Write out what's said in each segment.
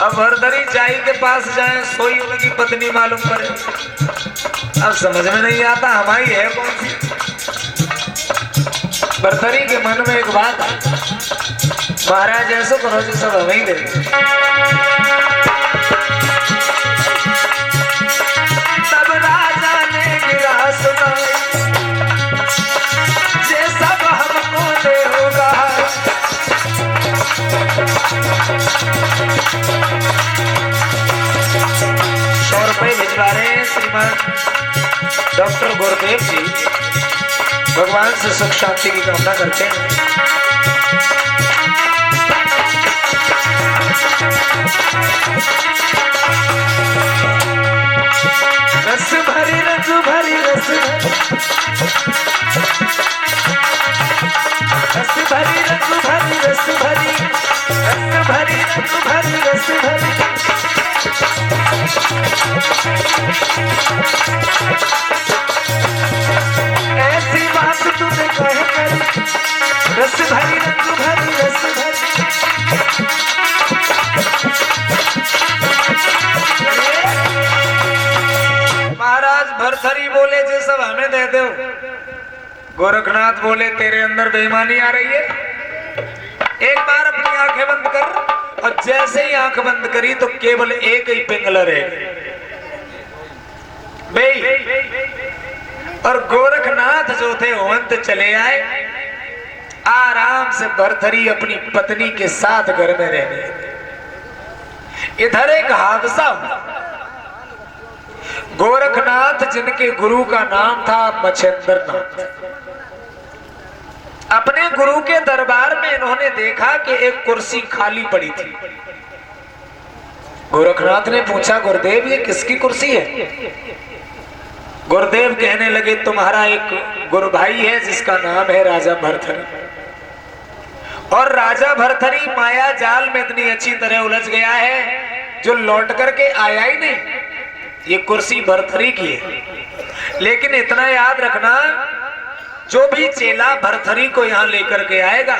अब भरथरी चाई के पास जाए, सोई उनकी पत्नी मालूम पड़े। अब समझ में नहीं आता हमारी है कौन सी। भरथरी के मन में एक बात, महाराज ऐसा करो जो सब हमें ही दे। तब राजा ने गिरा सुना, ये सब हमको दे होगा। 100 रुपए भिजवा रहे हैं श्रीमान डॉक्टर गुरुदेव जी, भगवान से सुख शांति की कामना करते हैं। रस भरी रस भरी रस भरी रस भरी रस भरी रस भरी रस भरी रस भरी ऐसी बात तुझे कह कर, रस भरी रस भरी रस भरी। महाराज भरथरी बोले जे सब हमें दे दो। गोरखनाथ बोले तेरे अंदर बेईमानी आ रही है, एक बार अपनी आंखें बंद कर। और जैसे ही आंख बंद करी तो केवल एक ही पिंगला रहे बे। और गोरखनाथ जो थे होंत चले आए, आराम से भरथरी अपनी पत्नी के साथ घर में रहने। इधर एक हादसा हुआ। गोरखनाथ जिनके गुरु का नाम था मच्छेंद्रनाथ, अपने गुरु के दरबार में इन्होंने देखा कि एक कुर्सी खाली पड़ी थी। गोरखनाथ ने पूछा गुरुदेव ये किसकी कुर्सी है? गुरुदेव कहने लगे तुम्हारा एक गुरु भाई है जिसका नाम है राजा भरथरी, और राजा भरथरी माया जाल में इतनी अच्छी तरह उलझ गया है जो लौट करके आया ही नहीं। ये कुर्सी भरथरी की है। लेकिन इतना याद रखना, जो भी चेला भरथरी को यहाँ लेकर के आएगा,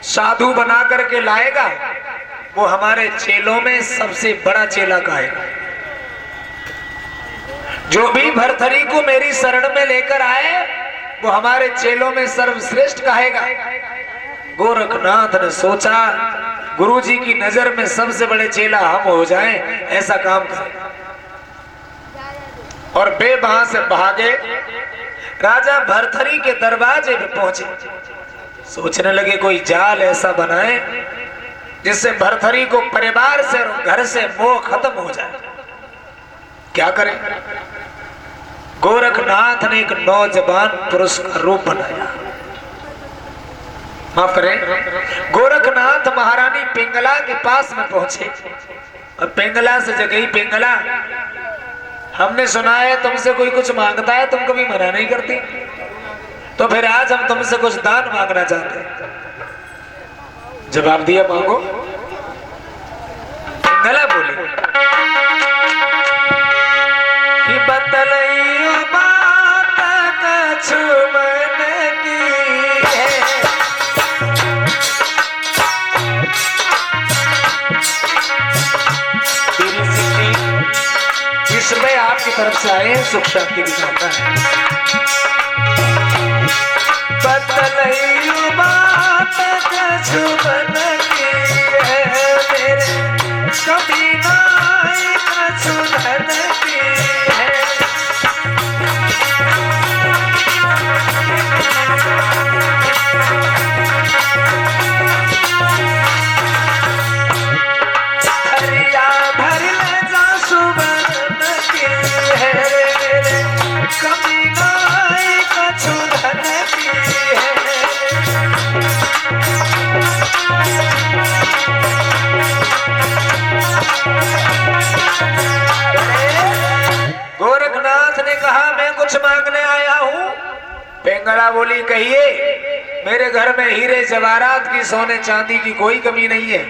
साधु बना करके लाएगा, वो हमारे चेलों में सबसे बड़ा चेला कहेगा। जो भी भरथरी को मेरी शरण में लेकर आए वो हमारे चेलों में सर्वश्रेष्ठ कहेगा। गोरखनाथ ने सोचा गुरुजी की नजर में सबसे बड़े चेला हम हो जाएं, ऐसा काम करें। और बे वहां से भागे, राजा भरथरी के दरवाजे पे पहुंचे। सोचने लगे कोई जाल ऐसा बनाए जिससे भरथरी को परिवार से और घर से मोह खत्म हो जाए। क्या करें? गोरखनाथ ने एक नौजवान पुरुष का रूप बनाया। माफ करें, गोरखनाथ महारानी पिंगला के पास में पहुंचे और पिंगला से जगही पिंगला, हमने सुना है तुमसे कोई कुछ मांगता है तुम कभी मना नहीं करती, तो फिर आज हम तुमसे कुछ दान मांगना चाहते हैं। जवाब दिया मांगो। पिंगला बोले कि बतलइयो बात कछु मन की है, इसमें आपकी तरफ से आए सुख शांति की कामना है। बतलइयो बात कछु मन की है, मेरे कभी नाई कछु धन की है। हरिया भर ले जा सुबन की है, मेरे कभी नाई कछु धन की है। गोरखनाथ ने कहा मैं कुछ मांगने आया हूँ। पिंगला बोली कहिए। मेरे घर में हीरे जवाहरात की सोने चांदी की कोई कमी नहीं है।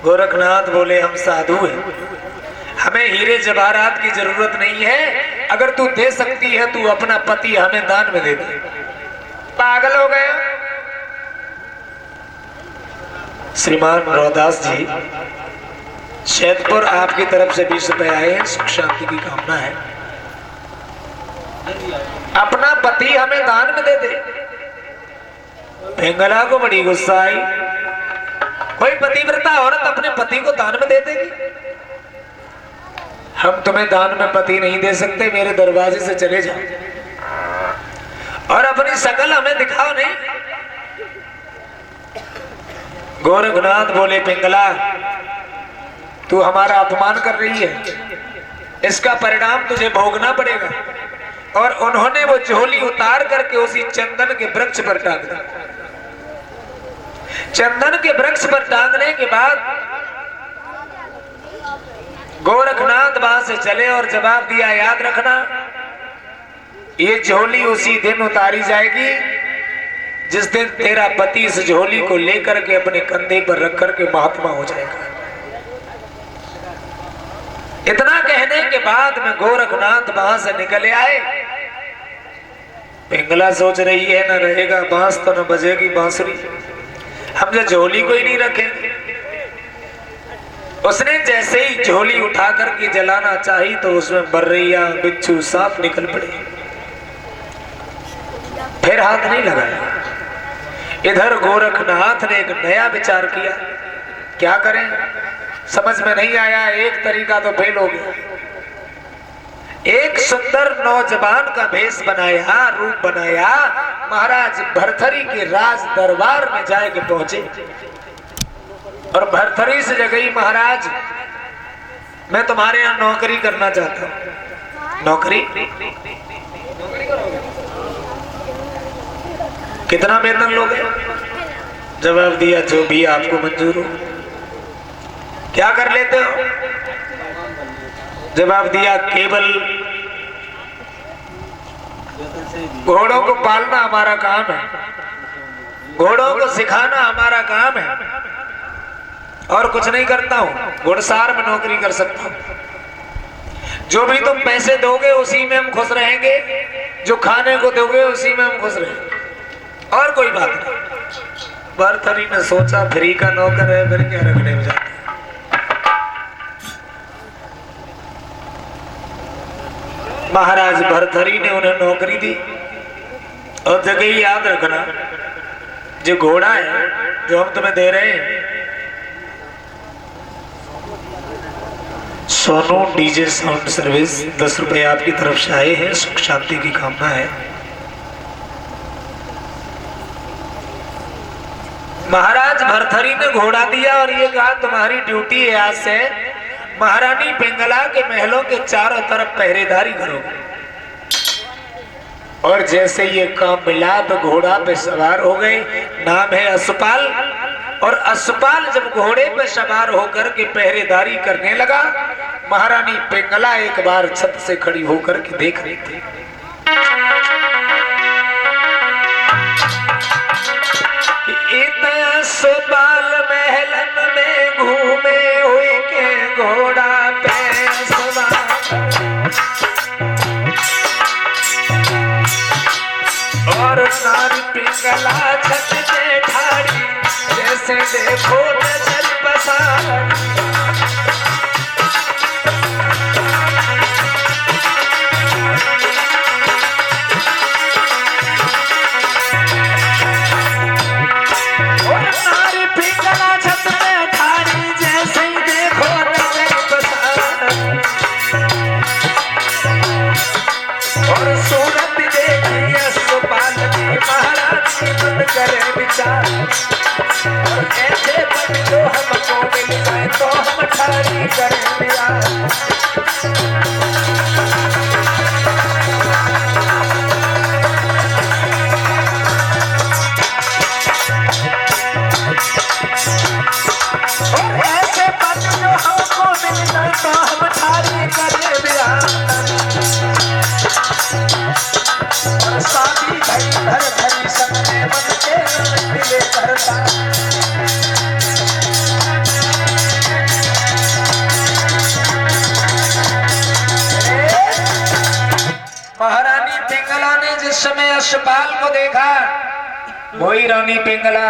गोरखनाथ बोले हम साधु हैं, हमें हीरे जवाहरात की जरूरत नहीं है। अगर तू दे सकती है तू अपना पति हमें दान में दे दे। पागल हो गया। श्रीमान रौदास जी शैदपुर आपकी तरफ से 20 रुपए आए हैं, सुख शांति की कामना है। अपना पति हमें दान में दे दे। पिंगला को बड़ी गुस्सा आई, कोई पतिव्रता औरत अपने पति को दान में दे देगी? हम तुम्हें दान में पति नहीं दे सकते, मेरे दरवाजे से चले जाओ और अपनी शकल हमें दिखाओ नहीं। गोरखनाथ बोले, पिंगला तू हमारा अपमान कर रही है, इसका परिणाम तुझे भोगना पड़ेगा। और उन्होंने वो झोली उतार करके उसी चंदन के वृक्ष पर टांग दी। चंदन के वृक्ष पर टांगने के बाद गोरखनाथ वहां से चले और जवाब दिया, याद रखना ये झोली उसी दिन उतारी जाएगी जिस दिन तेरा पति इस झोली को लेकर के अपने कंधे पर रख करके महात्मा हो जाएगा। इतना कहने के बाद में गोरखनाथ वहां से निकले आए। पिंगला सोच रही है, न रहेगा बांस तो न बजेगी बांसुरी, हम जो झोली को ही नहीं रखेंगे। उसने जैसे ही झोली उठा करके जलाना चाही तो उसमें बर्रैया बिच्छू सांप निकल पड़े, फिर हाथ नहीं लगाया। इधर गोरखनाथ ने एक नया विचार किया, क्या करें समझ में नहीं आया। एक तरीका तो फेल हो गया। एक सुंदर नौजवान का भेष बनाया, रूप बनाया, महाराज भरथरी के राज दरबार में जाके पहुंचे और भरथरी से जगई, महाराज मैं तुम्हारे यहाँ नौकरी करना चाहता हूँ। नौकरी? कितना वेतन लोगे? जवाब दिया, जो भी आपको मंजूर हो। क्या कर लेते हो? जवाब दिया, केवल घोड़ों को पालना हमारा काम है, घोड़ों को सिखाना हमारा काम है, और कुछ नहीं करता हूं। घुड़सार में नौकरी कर सकता हूं। जो भी तुम पैसे दोगे उसी में हम खुश रहेंगे, जो खाने को दोगे उसी में हम खुश रहेंगे, और कोई बात नहीं। भरथरी ने सोचा, फ्री का नौकर है, फिर क्या रखने में जाता। महाराज भरथरी ने उन्हें नौकरी दी और जगह याद रखना, जो घोड़ा है जो हम तुम्हें दे रहे हैं, सोनू डीजे साउंड सर्विस 10 रुपए आपकी तरफ से आए हैं, सुख शांति की कामना है। महाराज भरथरी ने घोड़ा दिया और ये कहा, तुम्हारी ड्यूटी है आज से महारानी पिंगला के महलों के चारों तरफ पहरेदारी करो। और जैसे ये काम मिला तो घोड़ा पे सवार हो गए। नाम है अश्वपाल। और अश्वपाल जब घोड़े पे सवार होकर के पहरेदारी करने लगा, महारानी पिंगला एक बार छत से खड़ी होकर के देख रही थी। अश्वपाल महलन में घूमे हुए के घोड़ा पे सवार, और नारी पिंगला छत पे ठाड़ी, जैसे देखो नजर पसारी। करे विचार, और ऐसे पति जो हमको मिल जाए तो हम ठारी करें प्यार। और ऐसे पति जो हमको मिल जाए तो हम ठारी करें प्यार। और शादी भई घर भरी सबने मन के मिले करता। महारानी पिंगला ने जिस समय अश्वपाल को देखा, वही रानी पिंगला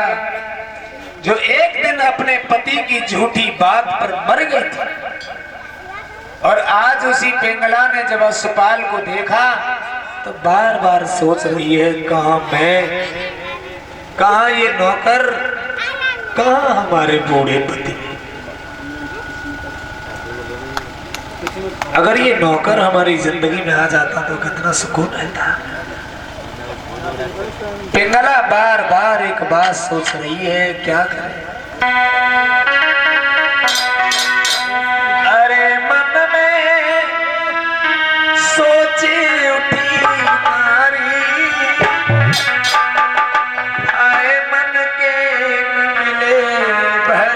जो एक दिन अपने पति की झूठी बात पर मर गई थी, और आज उसी पिंगला ने जब असपाल को देखा तो बार बार सोच रही है, कहाँ मैं, कहाँ ये नौकर, कहाँ हमारे बूढ़े पति। अगर ये नौकर हमारी जिंदगी में आ जाता तो कितना सुकून रहता। पिंगला बार बार एक बात सोच रही है, क्या करे। अरे मन में सोची उठी नारी, आए मन के न मिले भर।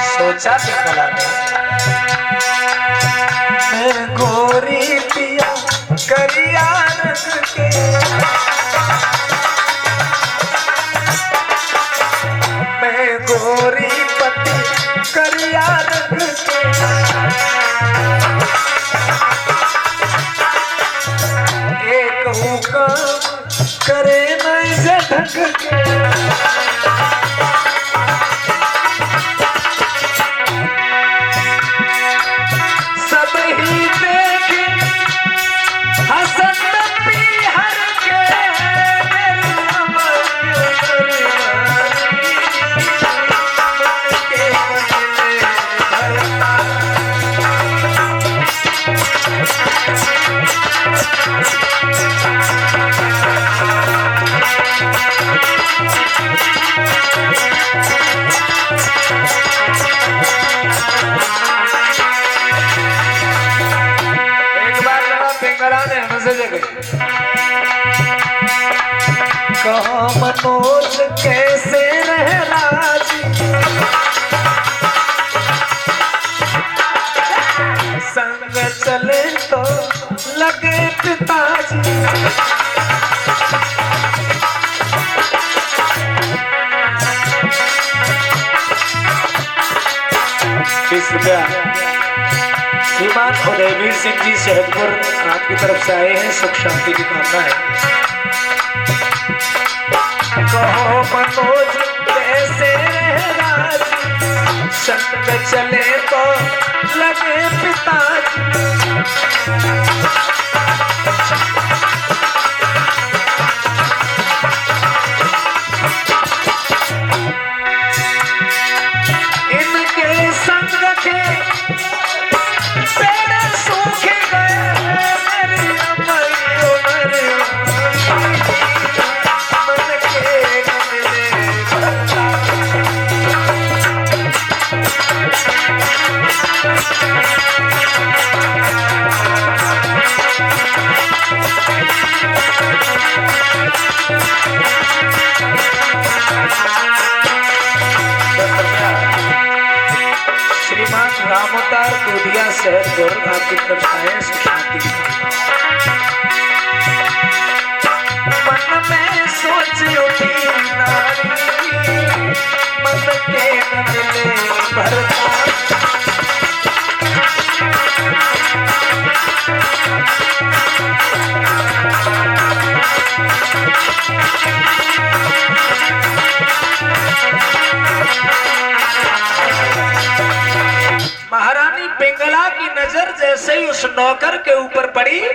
सोचा पिंगला ने, मैं गोरी पिया करिया रंग के, मैं गोरी पति करिया रंग के, एक हुक्म करे नहीं से ढक के। कहाँ मनोज कैसे रह राजी, संग चले तो लगे पिताजी। श्रीमान उदयवीर सिंह जी शहदपुर आपकी तरफ से आए हैं, सुख शांति की कामना है। कहो मनोज कैसे राजी, संग चले तो लगे पिताजी। इनके संग के श्रीमान रामोतार गोदिया शहर आपकी तरफ आए, शांति। मन में सोच उठी नारी, मन के न मिले भरता। महारानी पिंगला की नजर जैसे ही उस नौकर के ऊपर पड़ी,